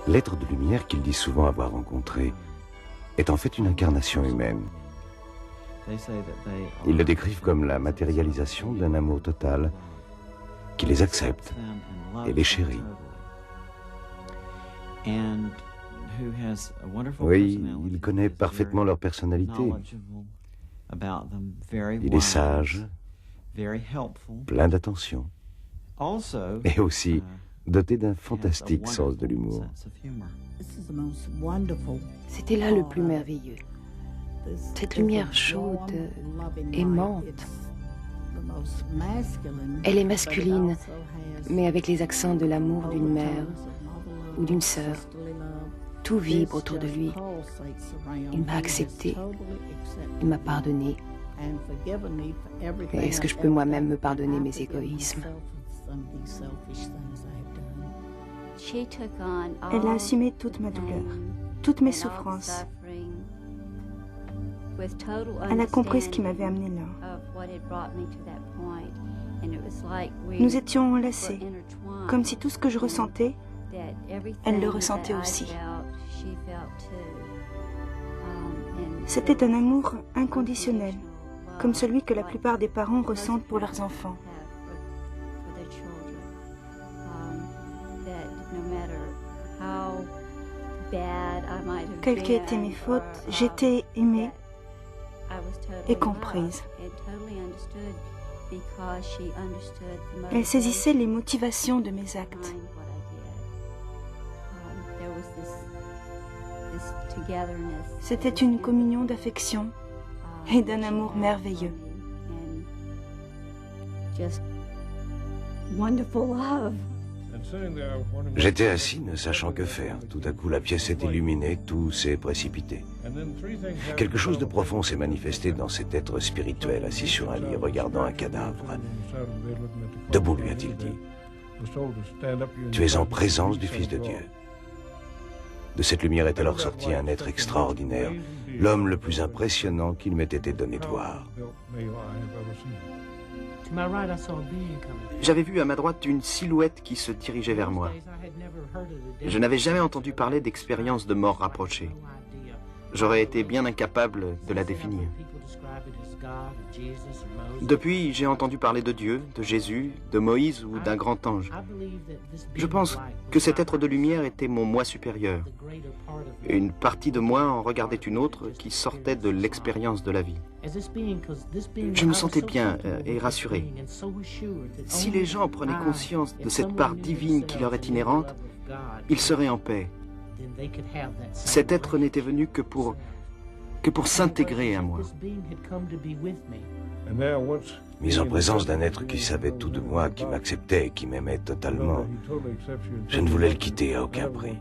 L'être de lumière qu'il dit souvent avoir rencontré est en fait une incarnation humaine. Ils le décrivent comme la matérialisation d'un amour total qui les accepte et les chérit. Oui, il connaît parfaitement leur personnalité. Il est sage, plein d'attention, et aussi doté d'un fantastique sens de l'humour. C'était là le plus merveilleux. Cette lumière chaude, aimante. Elle est masculine, mais avec les accents de l'amour d'une mère ou d'une sœur. Tout vibre autour de lui. Il m'a accepté, il m'a pardonné. Mais est-ce que je peux moi-même me pardonner mes égoïsmes? Elle a assumé toute ma douleur, toutes mes souffrances. Elle a compris ce qui m'avait amené là. Nous étions enlacés, comme si tout ce que je ressentais, elle le ressentait aussi. C'était un amour inconditionnel, comme celui que la plupart des parents ressentent pour leurs enfants. Quelles qu'aient été mes fautes, j'étais aimée et comprise. Elle saisissait les motivations de mes actes. C'était une communion d'affection et d'un amour merveilleux. J'étais assis, ne sachant que faire. Tout à coup, la pièce s'est illuminée, tout s'est précipité. Quelque chose de profond s'est manifesté dans cet être spirituel assis sur un lit, regardant un cadavre. Debout, lui a-t-il dit. Tu es en présence du Fils de Dieu. De cette lumière est alors sorti un être extraordinaire, l'homme le plus impressionnant qu'il m'ait été donné de voir. J'avais vu à ma droite une silhouette qui se dirigeait vers moi. Je n'avais jamais entendu parler d'expérience de mort rapprochée. J'aurais été bien incapable de la définir. Depuis, j'ai entendu parler de Dieu, de Jésus, de Moïse ou d'un grand ange. Je pense que cet être de lumière était mon moi supérieur. Une partie de moi en regardait une autre qui sortait de l'expérience de la vie. Je me sentais bien et rassuré. Si les gens prenaient conscience de cette part divine qui leur est inhérente, ils seraient en paix. Cet être n'était venu que pour s'intégrer à moi. Mis en présence d'un être qui savait tout de moi, qui m'acceptait et qui m'aimait totalement, je ne voulais le quitter à aucun prix.